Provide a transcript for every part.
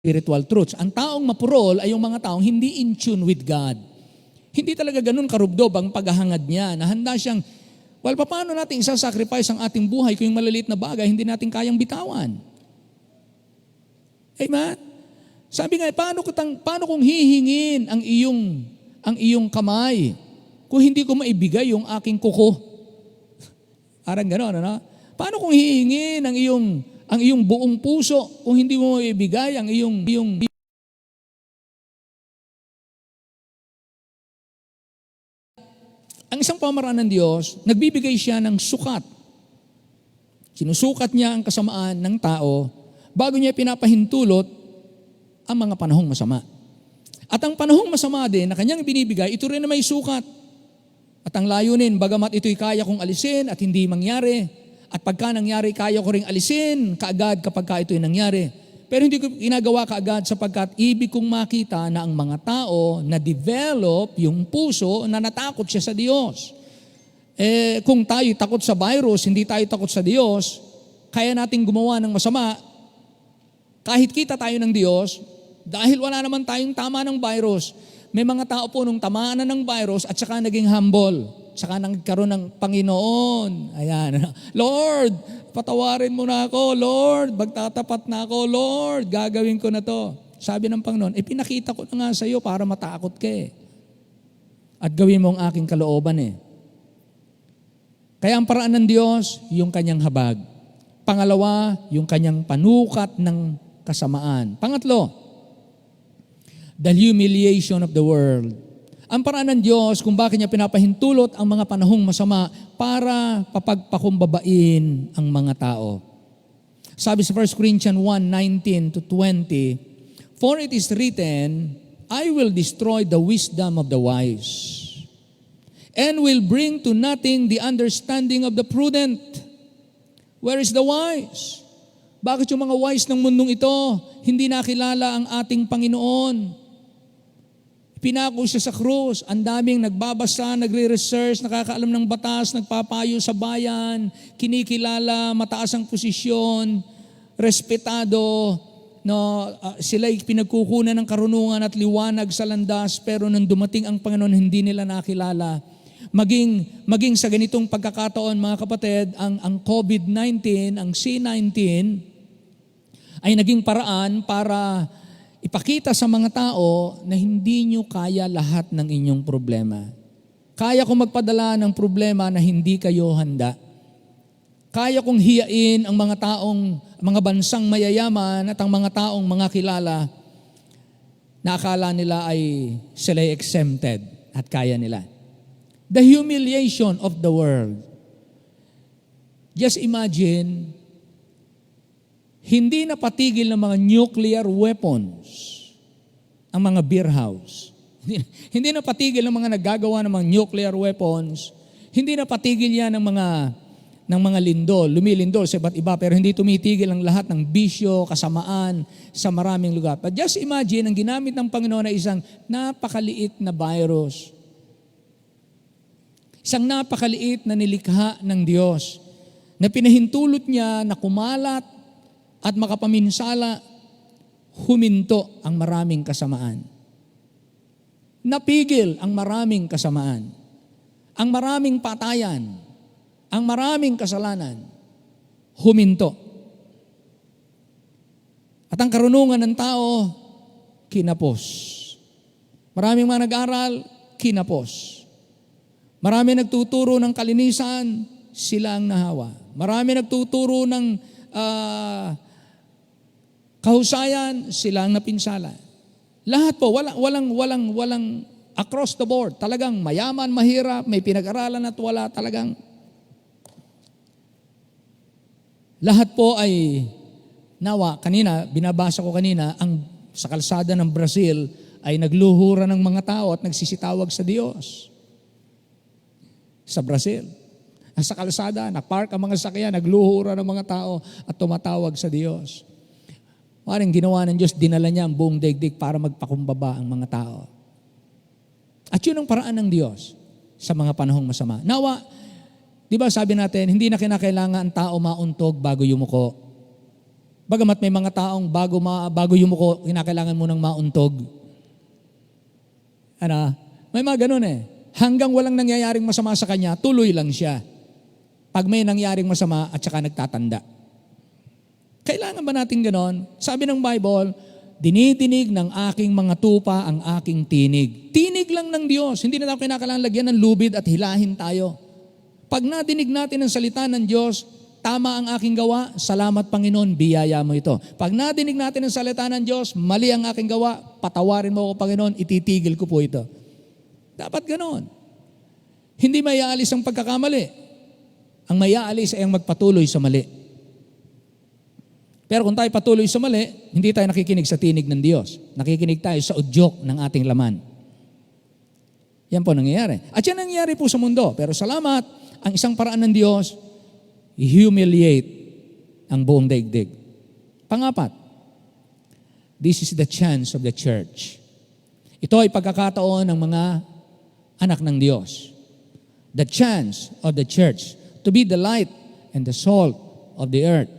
spiritual truths. Ang taong mapurol ay yung mga taong hindi in tune with God. Hindi talaga ganun karubdob ang paghahangad niya, na handa siyang, paano natin isasacrifice ang ating buhay kung yung maliliit na bagay hindi natin kayang bitawan? Amen? Sabi nga, paano kung hihingin ang iyong kamay kung hindi ko maibigay yung aking kuko? Parang gano'n, ano? Paano kung hihingin ang iyong buong puso kung hindi mo maibigay ang iyong Ang isang pamaraan ng Diyos, nagbibigay siya ng sukat. Sinusukat niya ang kasamaan ng tao bago niya pinapahintulot ang mga panahong masama. At ang panahong masama din na kanyang binibigay, ito rin na may sukat. At ang layunin, bagamat ito'y kaya kong alisin at hindi mangyari, at pagka nangyari, kaya ko ring alisin kaagad kapag ito'y nangyari. Pero hindi ko ginagawa kaagad sapagkat ibig kong makita na ang mga tao na develop yung puso na natakot siya sa Diyos. Kung tayo takot sa virus, hindi tayo takot sa Diyos, kaya nating gumawa ng masama, kahit kita tayo ng Diyos, dahil wala naman tayong tama ng virus. May mga tao po nung tamaan na ng virus at saka naging humble. Saka nagkaroon ng Panginoon. Ayan. Lord, patawarin mo na ako. Lord, magtatapat na ako. Lord, gagawin ko na to. Sabi ng Panginoon, pinakita ko na nga sa iyo para matakot ka eh. At gawin mo ang aking kalooban eh. Kaya ang paraan ng Diyos, yung kanyang habag. Pangalawa, yung kanyang panukat ng kasamaan. Pangatlo, the humiliation of the world. Ang paraan ng Diyos kung bakit niya pinapahintulot ang mga panahong masama para papagpakumbabain ang mga tao. Sabi sa 1 Corinthians 1:19-20, for it is written, I will destroy the wisdom of the wise, and will bring to nothing the understanding of the prudent. Where is the wise? Bakit yung mga wise ng mundong ito hindi nakilala ang ating Panginoon? Pinako siya sa krus, ang daming nagbabasa, nagre-research, nakakaalam ng batas, nagpapayo sa bayan, kinikilala, mataas ang posisyon, respetado, sila'y pinagkukunan ng karunungan at liwanag sa landas, pero nang dumating ang Panginoon, hindi nila nakilala. Maging sa ganitong pagkakataon, mga kapatid, ang COVID-19, ang C-19, ay naging paraan para ipakita sa mga tao na hindi nyo kaya lahat ng inyong problema. Kaya kong magpadala ng problema na hindi kayo handa. Kaya kong hiyain ang mga bansang mayayaman at ang mga taong mga kilala na akala nila ay sila'y exempted at kaya nila. The humiliation of the world. Just imagine, hindi napatigil ng mga nuclear weapons ang mga beer house. Hindi napatigil ng mga naggagawa ng mga nuclear weapons. Hindi napatigil yan ng mga lindol, lumilindol sa iba't iba, pero hindi tumitigil ang lahat ng bisyo, kasamaan sa maraming lugar. But just imagine, ang ginamit ng Panginoon ay isang napakaliit na virus. Isang napakaliit na nilikha ng Diyos na pinahintulot niya na kumalat at makapaminsala, huminto ang maraming kasamaan. Napigil ang maraming kasamaan, ang maraming patayan, ang maraming kasalanan, huminto. At ang karunungan ng tao, kinapos. Maraming mga nag-aral, kinapos. Marami nagtuturo ng kalinisan, sila ang nahawa. Marami nagtuturo ng kahusayan, sila ang napinsala. Lahat po, walang across the board. Talagang mayaman, mahirap, may pinag-aralan at wala, talagang lahat po ay kanina, binabasa ko kanina, sa kalsada ng Brazil ay nagluhura ng mga tao at nagsisitawag sa Diyos. Sa Brazil. Sa kalsada, napark ang mga sakyan, nagluhura ng mga tao at tumatawag sa Diyos. Parang ginawa ng Diyos, dinala niya ang buong daigdig para magpakumbaba ang mga tao. At yun ang paraan ng Diyos sa mga panahong masama. Nawa, di ba sabi natin, hindi na kinakailangan ang tao mauntog bago yumuko. Bagamat may mga taong bago yumuko, kinakailangan mo ng mauntog. May mga ganun eh. Hanggang walang nangyayaring masama sa kanya, tuloy lang siya. Pag may nangyaring masama at saka nagtatanda. Kailangan ba natin ganon? Sabi ng Bible, dinidinig ng aking mga tupa ang aking tinig. Tinig lang ng Diyos. Hindi na tayo kinakailangan lagyan ng lubid at hilahin tayo. Pag nadinig natin ang salita ng Diyos, tama ang aking gawa, salamat Panginoon, biyaya mo ito. Pag nadinig natin ang salita ng Diyos, mali ang aking gawa, patawarin mo ako Panginoon, ititigil ko po ito. Dapat ganon. Hindi may aalis ang pagkakamali. Ang may aalis ay ang magpatuloy sa mali. Pero kung tayo patuloy sa mali, hindi tayo nakikinig sa tinig ng Diyos. Nakikinig tayo sa udyok ng ating laman. Yan po nangyayari. At yan nangyayari po sa mundo. Pero salamat, ang isang paraan ng Diyos, i-humiliate ang buong daigdig. Pangapat, this is the chance of the church. Ito ay pagkakataon ng mga anak ng Diyos. The chance of the church to be the light and the salt of the earth.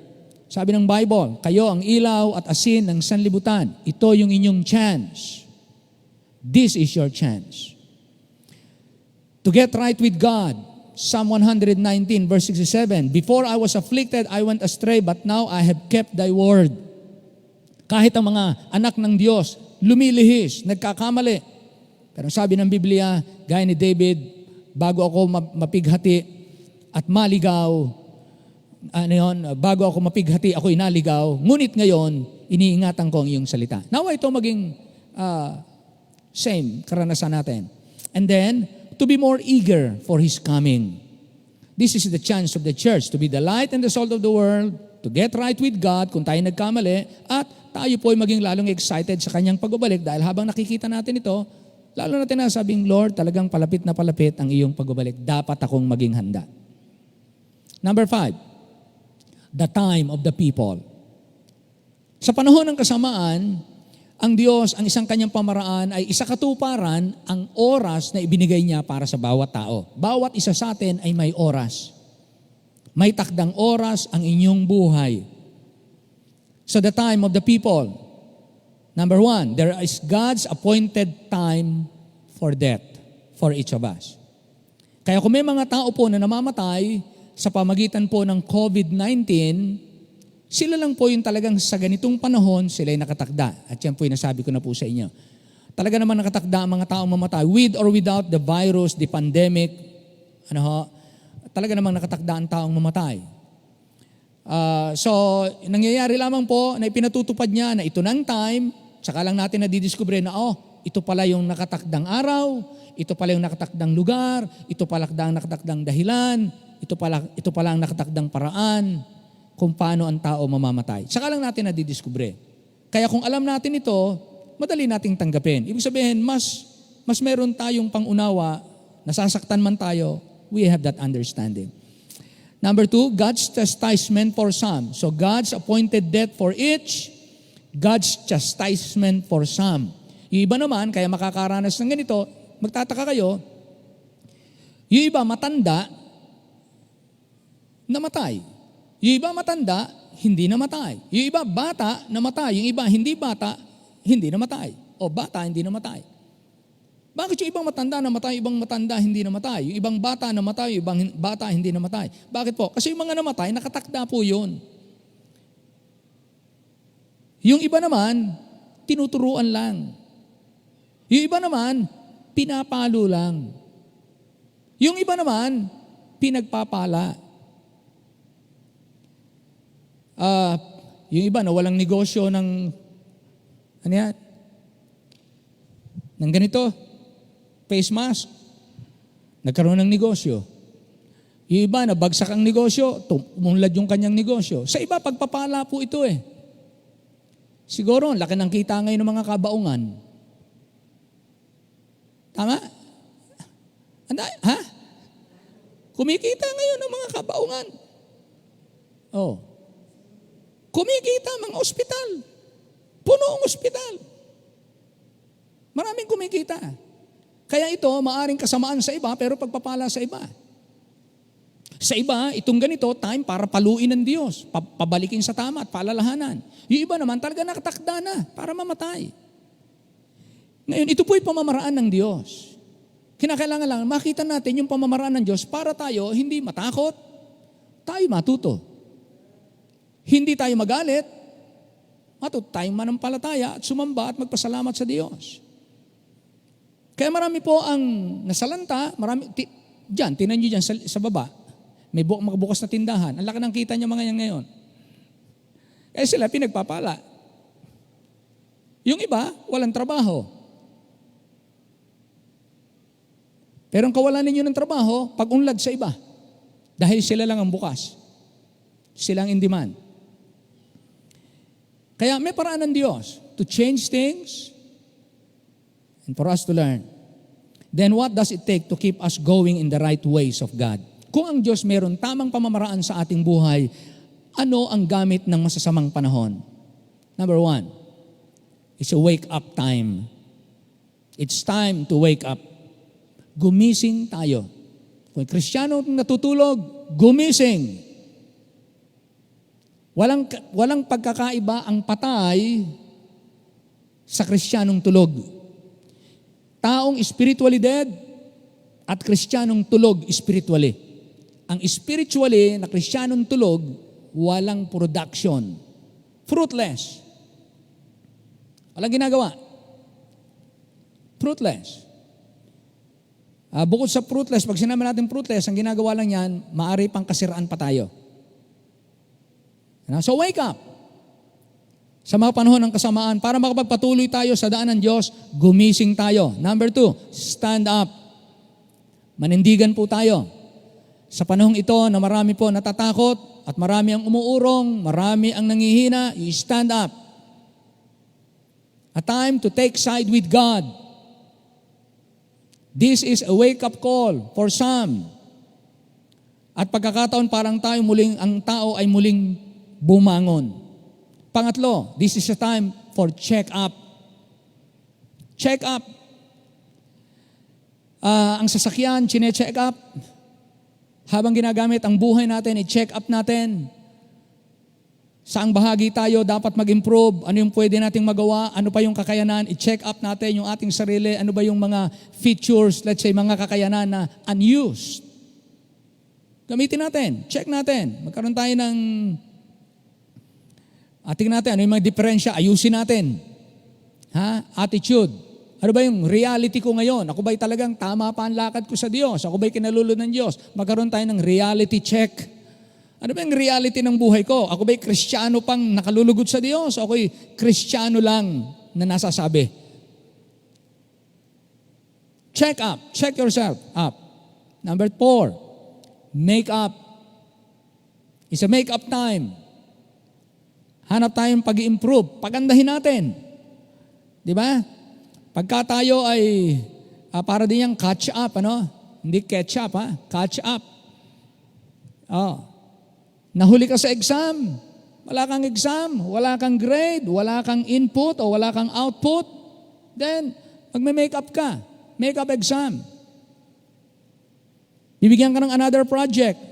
Sabi ng Bible, kayo ang ilaw at asin ng sanlibutan. Ito yung inyong chance. This is your chance. To get right with God. Psalm 119 verse 67, before I was afflicted, I went astray, but now I have kept thy word. Kahit ang mga anak ng Diyos, lumilihis, nagkakamali. Pero sabi ng Biblia, gaya ni David, bago ako mapighati at maligaw, bago ako mapighati, ako inaligaw, ngunit ngayon, iniingatan ko ang iyong salita. Nawa ito maging same karanasan natin. And then, to be more eager for His coming. This is the chance of the church to be the light and the salt of the world, to get right with God kung tayo nagkamali, at tayo po ay maging lalong excited sa Kanyang pagbabalik dahil habang nakikita natin ito, lalo natin nasabing, Lord, talagang palapit na palapit ang iyong pagbabalik. Dapat akong maging handa. Number 5, the time of the people. Sa panahon ng kasamaan, ang Diyos, ang isang kanyang pamaraan ay isakatuparan ang oras na ibinigay niya para sa bawat tao. Bawat isa sa atin ay may oras. May takdang oras ang inyong buhay. So the time of the people. Number 1, there is God's appointed time for death for each of us. Kaya kung may mga tao po na namamatay sa pamagitan po ng COVID-19, sila lang po yung talagang sa ganitong panahon, sila ay nakatakda. At yan po yung nasabi ko na po sa inyo. Talaga naman nakatakda ang mga taong mamatay, with or without the virus, the pandemic, talaga naman nakatakda ang taong mamatay. So, nangyayari lamang po na ipinatutupad niya na ito ng time, saka lang natin nadidiskubre na, ito pala yung nakatakdang araw, ito pala yung nakatakdang lugar, ito pala ang nakatakdang dahilan, ito pala ang nakatakdang paraan, kung paano ang tao mamamatay. Saka lang natin nadidiskubre. Kaya kung alam natin ito, madali nating tanggapin. Ibig sabihin, mas meron tayong pangunawa, nasasaktan man tayo, we have that understanding. Number 2, God's chastisement for some. So God's appointed death for each, God's chastisement for some. Yung iba naman, kaya makakaranas ng ganito, magtataka kayo, yung iba matanda, namatay. Yung iba matanda, hindi namatay. Yung iba bata, namatay. Yung iba hindi bata, hindi namatay. O bata, hindi namatay. Bakit yung ibang matanda namatay, ibang matanda hindi namatay? Yung ibang bata namatay, yung ibang bata hindi namatay. Bakit po? Kasi yung mga namatay, nakatakda po yun. Yung iba naman, tinuturuan lang. Yung iba naman, pinapalo lang. Yung iba naman, pinagpapala. Yung iba na walang negosyo ng ng ganito, face mask, nagkaroon ng negosyo. Yung iba na bagsak ang negosyo, tumunlad yung kanyang negosyo. Sa iba, pagpapala po ito eh. Siguro, laki ng kita ngayon ng mga kabaungan. Tama? Ha? Kumikita ngayon ng mga kabaungan. Kumikita mga ospital. Puno ang ospital. Maraming kumikita. Kaya ito, maaring kasamaan sa iba, pero pagpapala sa iba. Sa iba, itong ganito, time para paluin ng Diyos, pabalikin sa tama at paalalahanan. Yung iba naman talaga nakatakda na para mamatay. Ngayon, ito po yung pamamaraan ng Diyos. Kinakailangan lang makita natin yung pamamaraan ng Diyos para tayo hindi matakot, tayo matuto. Hindi tayo magalit, matuto tayong manampalataya at sumamba at magpasalamat sa Diyos. Kaya marami po ang nasalanta, diyan, tinan nyo dyan sa baba, may makabukas na tindahan. Ang laki ng kita niya mga yan ngayon. Kaya sila pinagpapala. Yung iba, walang trabaho. Pero ang kawalan ninyo ng trabaho, pag-unlad sa iba. Dahil sila lang ang bukas. Sila ang in demand. Kaya may paraan ng Diyos to change things and for us to learn. Then what does it take to keep us going in the right ways of God? Kung ang Diyos meron tamang pamamaraan sa ating buhay, ano ang gamit ng masasamang panahon? Number 1, it's a wake-up time. It's time to wake up. Gumising tayo. Kung Kristiyano natutulog, gumising. Walang pagkakaiba ang patay sa Kristiyanong tulog. Taong spiritually dead at Kristiyanong tulog spiritually. Ang spiritually na Kristiyanong tulog, walang production. Fruitless. Walang ginagawa. Fruitless. Bukod sa fruitless, pag sinabi natin fruitless, ang ginagawa lang yan, maaari pang kasiraan pa tayo. So wake up. Sa mga panahon ng kasamaan, para makapagpatuloy tayo sa daan ng Diyos, gumising tayo. Number 2, stand up. Manindigan po tayo. Sa panahong ito na marami po natatakot at marami ang umuurong, marami ang nangihina, you stand up. A time to take side with God. This is a wake-up call for some. At pagkakataon parang ang tao ay muling bumangon. Pangatlo, this is a time for check-up. Check-up. Ang sasakyan, chine-check up. Habang ginagamit ang buhay natin, i-check up natin. Saang bahagi tayo dapat mag-improve? Ano yung pwede nating magawa? Ano pa yung kakayanan? I-check up natin yung ating sarili. Ano ba yung mga features, let's say mga kakayanan na unused? Gamitin natin. Check natin. Magkaroon tayo ng tingnan natin. Ano yung mga diferensya? Ayusin natin. Attitude. Ano ba yung reality ko ngayon? Ako ba'y talagang tama pa ang lakad ko sa Diyos? Ako ba'y kinalulod ng Diyos? Magkaroon tayo ng reality check. Ano ba yung reality ng buhay ko? Ako ba'y Kristiyano pang nakalulugod sa Diyos? O ako'y Kristiyano lang na nasasabi? Check up. Check yourself up. Number 4, make up. It's a make up time. Hanap tayong pag-i-improve. Pagandahin natin. Di ba? Pagka tayo ay para din yung catch up, Hindi catch up, catch up. Nahuli ka sa exam. Wala kang exam, wala kang grade, wala kang input o wala kang output. Then, magme-make up ka. Make up exam. Bibigyan ka ng another project.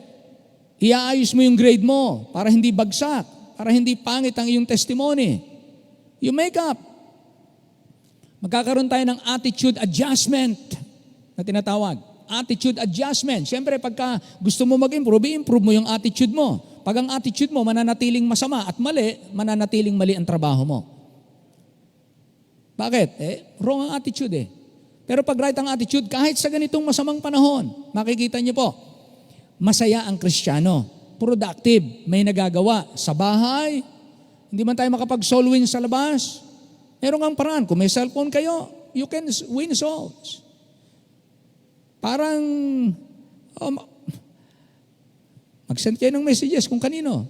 Iaayos mo yung grade mo para hindi bagsak, para hindi pangit ang iyong testimony. You make up. Magkakaroon tayo ng attitude adjustment na tinatawag. Attitude adjustment. Siyempre, pagka gusto mo mag-improve, i-improve mo yung attitude mo. Pag ang attitude mo mananatiling masama at mali, mananatiling mali ang trabaho mo. Bakit? Wrong ang attitude eh. Pero pag right ang attitude, kahit sa ganitong masamang panahon, makikita niyo po, masaya ang Kristiyano. Productive. May nagagawa sa bahay. Hindi man tayo makapag-soul win sa labas. Meron kang paraan. Kung may cellphone kayo, you can win souls. Parang, mag-send kayo ng messages kung kanino.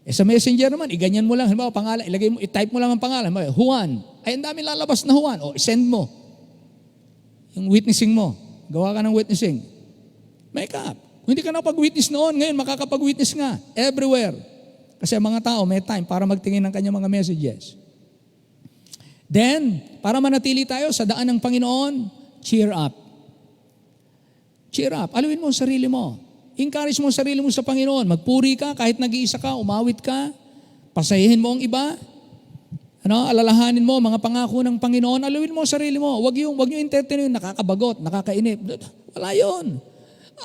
Sa messenger naman, iganyan mo lang. Halimbawa, pangalan, i-type mo lang ang pangalan. Juan. Ay, ang dami lalabas na Juan. Send mo. Yung witnessing mo. Gawa ka ng witnessing. Make up. Kung hindi ka nakapag-witness noon, ngayon makakapag-witness nga. Everywhere. Kasi mga tao may time para magtingin ng kanyang mga messages. Then, para manatili tayo sa daan ng Panginoon, cheer up. Cheer up. Aluin mo ang sarili mo. Encourage mo ang sarili mo sa Panginoon. Magpuri ka kahit nag-iisa ka, umawit ka. Pasayahin mo ang iba. Alalahanin mo mga pangako ng Panginoon. Alawin mo ang sarili mo. Wag yung entertain yung nakakabagot, nakakainip. Wala yun.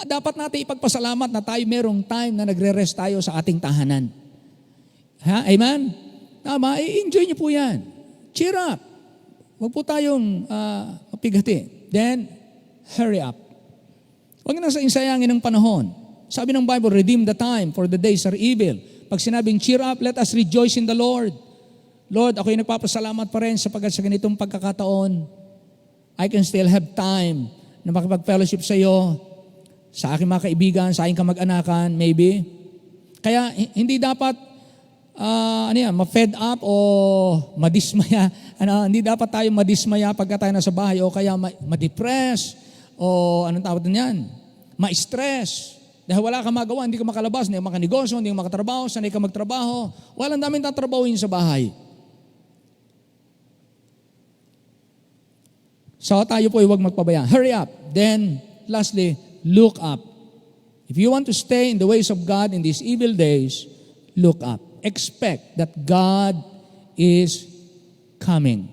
Dapat natin ipagpasalamat na tayo merong time na nagre-rest tayo sa ating tahanan. Amen? Tama, i-enjoy niyo po yan. Cheer up. Huwag po tayong mapigati. Then, hurry up. Huwag na sa insayangin ng panahon. Sabi ng Bible, redeem the time for the days are evil. Pag sinabing cheer up, let us rejoice in the Lord. Lord, ako'y nagpapasalamat pa rin sapagkat sa ganitong pagkakataon, I can still have time na makipag-fellowship sa iyo, sa aking mga kaibigan, sa aking kamag-anakan, maybe. Kaya hindi dapat ma-fed up o madismaya. Hindi dapat tayo madismaya pagka tayo nasa bahay o kaya ma-depress o anong tawag niyan? Ma-stress. Dahil wala kang magawa, hindi ka makalabas, hindi ka makanegosyo, hindi ka makatrabaho, sanay ka magtrabaho. Walang daming tatrabahuin sa bahay. So tayo po ay huwag magpabayaan. Hurry up. Then, lastly, look up. If you want to stay in the ways of God in these evil days, look up. Expect that God is coming.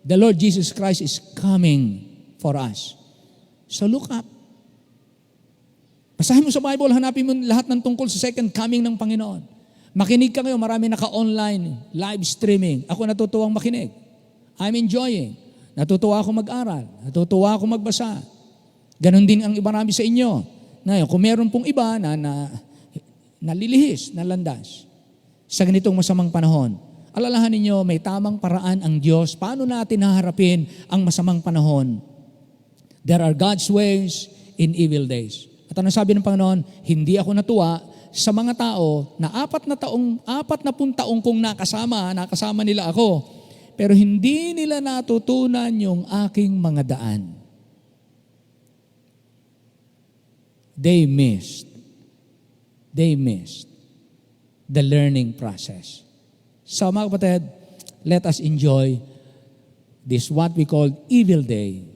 The Lord Jesus Christ is coming for us. So look up. Basahin mo sa Bible, hanapin mo lahat ng tungkol sa second coming ng Panginoon. Makinig ka ngayon, marami naka-online, live streaming. Ako natutuwang makinig. I'm enjoying. Natutuwa ako mag-aral. Natutuwa ako magbasa. Ganon din ang iba namin sa inyo. Ngayon, kung meron pong iba na nalilihis, nalandas, sa ganitong masamang panahon, alalahanin niyo, may tamang paraan ang Diyos. Paano natin haharapin ang masamang panahon? There are God's ways in evil days. At ano sabi ng Panginoon, hindi ako natuwa sa mga tao na 40 taong kong nakasama nila ako, pero hindi nila natutunan yung aking mga daan. They missed the learning process. So mga kapatid, let us enjoy this what we call evil day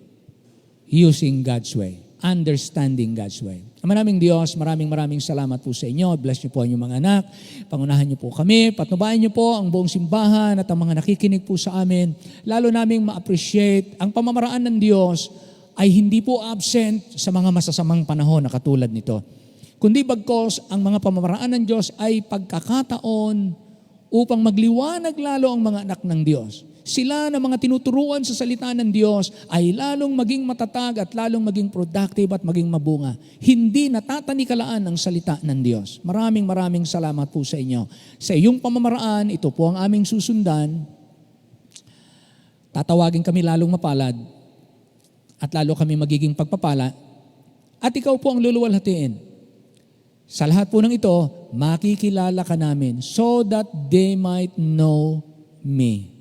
using God's way. Understanding God's way. Maraming Diyos, maraming salamat po sa inyo. Bless niyo po ang inyong mga anak. Pangunahan niyo po kami. Patnubayan niyo po ang buong simbahan at ang mga nakikinig po sa amin. Lalo naming ma-appreciate ang pamamaraan ng Diyos ay hindi po absent sa mga masasamang panahon na katulad nito. Kundi bagkos ang mga pamamaraan ng Diyos ay pagkakataon upang magliwanag lalo ang mga anak ng Diyos. Sila na mga tinuturuan sa salita ng Diyos ay lalong maging matatag at lalong maging productive at maging mabunga. Hindi natatanikalaan ang salita ng Diyos. Maraming salamat po sa inyo. Sa iyong pamamaraan, ito po ang aming susundan. Tatawagin kami lalong mapalad at lalo kami magiging pagpapala at ikaw po ang luluwalhatiin. Sa lahat po ng ito, makikilala ka namin so that they might know me.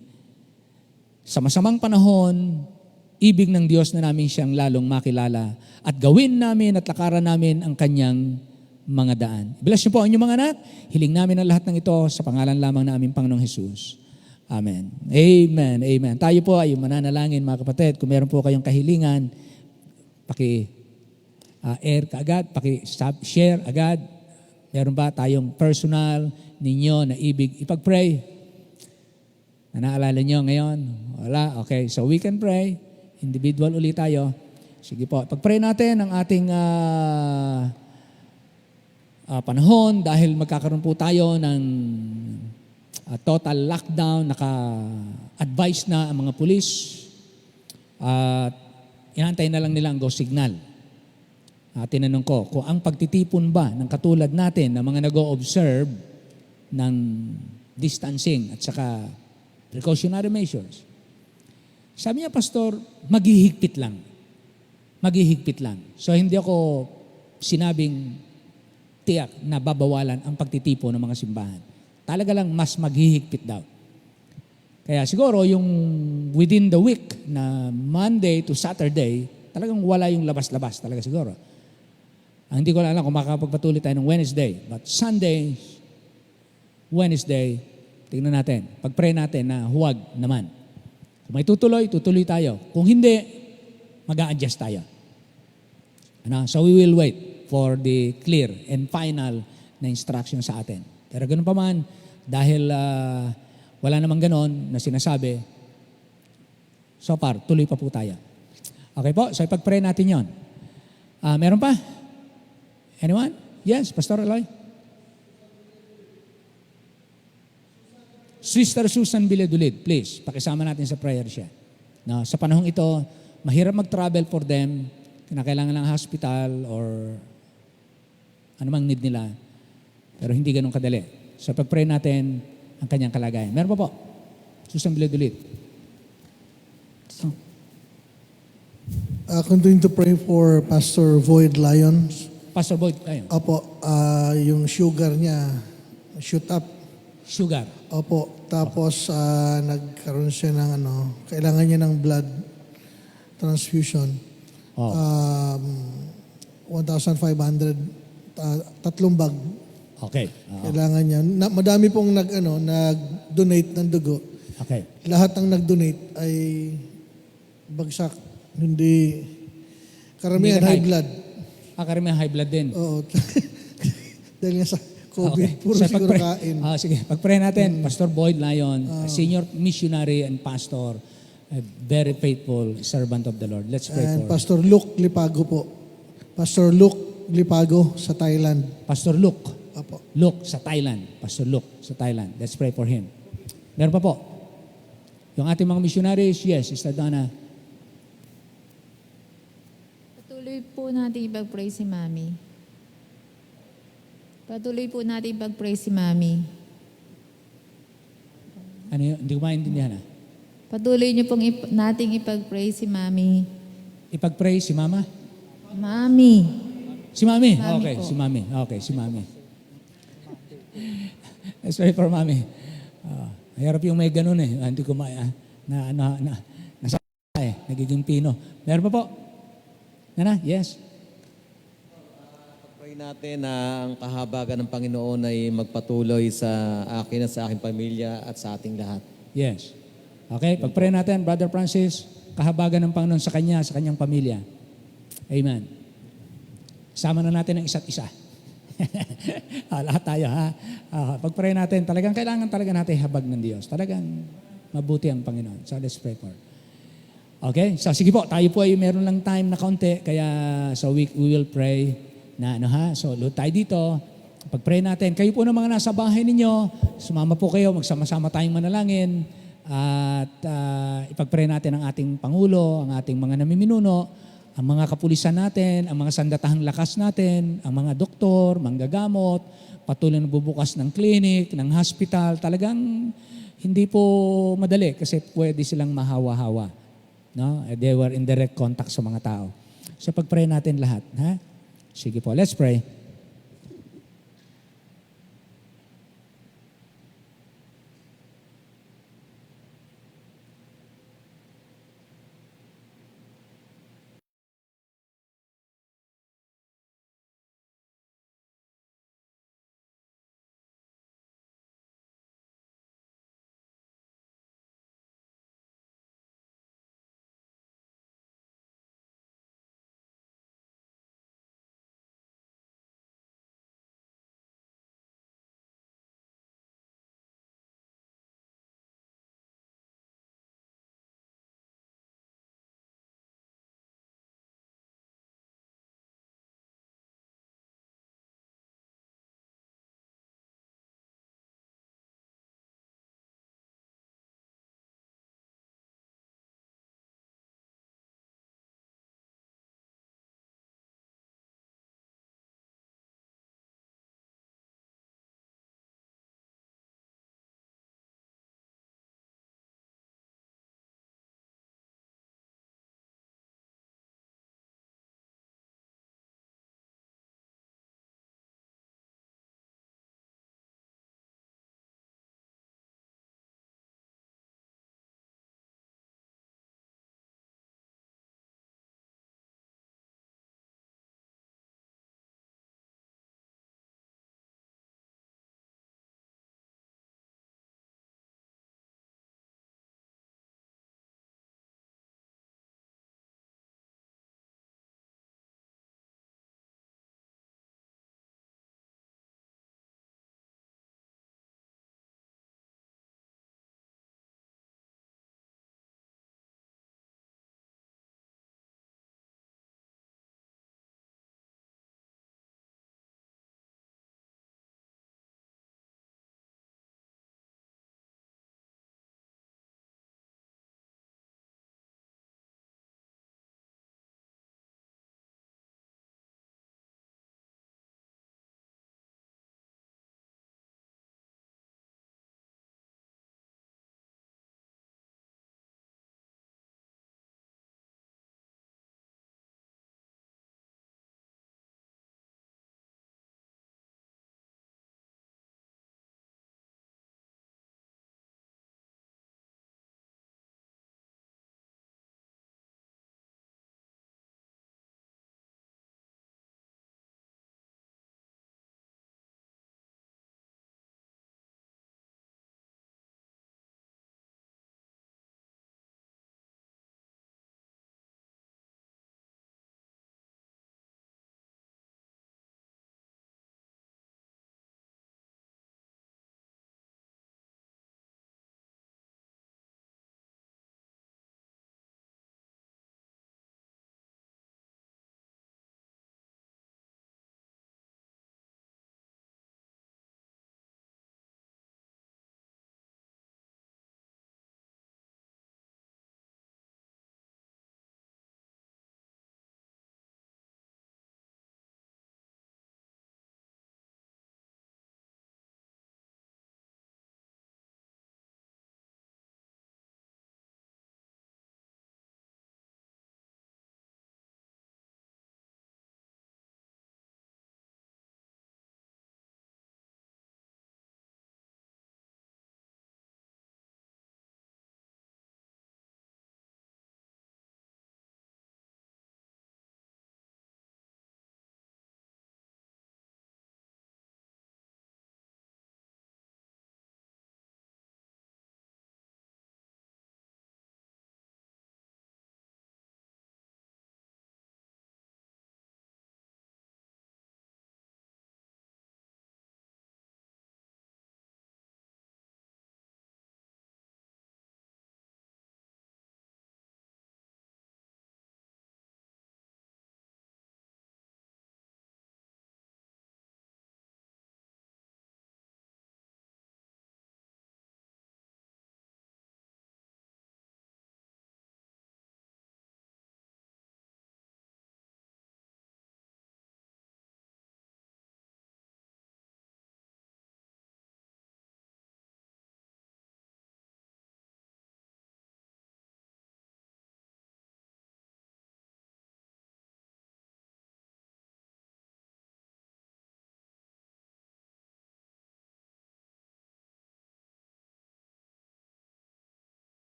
Sa masamang panahon, ibig ng Diyos na namin siyang lalong makilala at gawin namin at lakaran namin ang kanyang mga daan. Bless niyo po ang inyong mga anak. Hiling namin ang lahat ng ito sa pangalan lamang ng aming Panginoong Jesus. Amen. Amen. Amen. Tayo po ay mananalangin mga kapatid. Kung meron po kayong kahilingan, paki-air ka agad, paki-share agad. Meron ba tayong personal ninyo na ibig ipag-pray? Naalala nyo ngayon? Wala? Okay. So we can pray. Individual ulit tayo. Sige po. Pag-pray natin ang ating panahon dahil magkakaroon po tayo ng total lockdown. Naka-advise na ang mga pulis. Inantay na lang nila ang go signal. Tinanong ko, kung ang pagtitipon ba ng katulad natin na mga nag-o-observe ng distancing at saka precautionary measures. Sabi niya, Pastor, maghihigpit lang. Maghihigpit lang. So, hindi ako sinabing tiyak na babawalan ang pagtitipo ng mga simbahan. Talaga lang, mas maghihigpit daw. Kaya siguro, yung within the week na Monday to Saturday, talagang wala yung labas-labas talaga siguro. Ang hindi ko alam kung makakapagpatuloy tayo ng Wednesday. But Sunday, Wednesday, tingnan natin. Pag-pray natin na huwag naman. Kung may tutuloy tayo. Kung hindi, mag-a-adjust tayo. So we will wait. for the clear and final na instruction sa atin. Pero ganun pa man, dahil wala namang ganon na sinasabi, so far, tuloy pa po tayo. Okay po, so ipag-pray natin yon. Meron pa? Anyone? Yes, Pastor Eloy? Sister Susan Biledulid, please, pakisama natin sa prayer siya. No, sa panahong ito, mahirap mag-travel for them, kinakailangan ng hospital or anumang need nila, pero hindi ganun kadali. So pag-pray natin ang kanyang kalagayan. Meron pa po? Susan Biledulid. Continue to pray for Pastor Void Lyons. Pastor Boyd, ayun. Opo, yung sugar niya, shoot up. Sugar. Opo, tapos nagkaroon siya ng kailangan niya ng blood transfusion. Oh. 1,500, tatlong bag. Okay. Kailangan niya. Madami pong nag-donate ng dugo. Okay. Lahat ng nag-donate ay bagsak. Hindi, karamihan Hindi high high. blood. Karamihan high blood din. Oo. Dahil nga sa COVID, puro So, siguro kain. Sige, pag-pray natin. Pastor Boyd Lyon, a senior missionary and pastor, a very faithful servant of the Lord. Let's pray And for Pastor Luke Lipago po. Pastor Luke Lipago sa Thailand. Pastor Luke. Apo. Luke sa Thailand. Pastor Luke sa Thailand. Let's pray for him. Meron pa po. Yung ating mga missionaries, yes, Sister Donna. Patuloy po natin ipag-pray si Mami. Patuloy po natin ipag-pray si Mami. Ano yun? Hindi ko maintindihan. Patuloy niyo pong nating ipag-pray si Mami. Ipag-pray si Mama? Mami. Si Mami? Mami Okay, po. si Mami. Okay, si Mami. Let's pray for Mami. Mahirap yung may ganun eh. Hindi ko nasa nagiging pino. Meron pa po? Nana? Yes. Pray natin na ang kahabagan ng Panginoon ay magpatuloy sa akin at sa aking pamilya at sa ating lahat. Yes. Okay, pag-pray natin, Brother Francis, kahabagan ng Panginoon sa kanya, sa kanyang pamilya. Amen. Sama na natin ang isa't isa. Lahat tayo, ha? Pag-pray natin, talagang kailangan talaga natin habag ng Diyos. Talagang mabuti ang Panginoon. So let's pray for. Okay? So sige po, tayo po ay meron lang time na kaunti, kaya so we will pray na So load tayo dito. Pag-pray natin, kayo po ng mga nasa bahay ninyo, sumama po kayo, magsama-sama tayong manalangin at ipag-pray natin ang ating Pangulo, ang ating mga namiminuno, ang mga kapulisan natin, ang mga sandatahang lakas natin, ang mga doktor, manggagamot, patuloy na bubukas ng clinic, ng hospital. Talagang hindi po madali kasi pwede silang mahawa-hawa. No? They were in direct contact sa mga tao. So pag-pray natin lahat. Ha? Sige po, let's pray.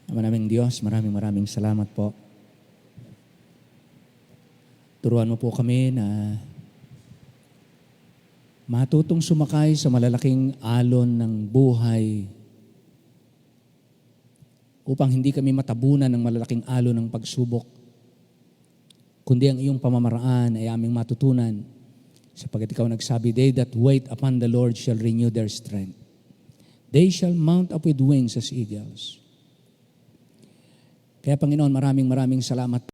Ama naming Diyos, maraming salamat po. Turuan mo po kami na matutong sumakay sa malalaking alon ng buhay upang hindi kami matabunan ng malalaking alon ng pagsubok, kundi ang iyong pamamaraan ay aming matutunan sapagkat ikaw nagsabi, "They that wait upon the Lord shall renew their strength. They shall mount up with wings as eagles." Kaya Panginoon, maraming salamat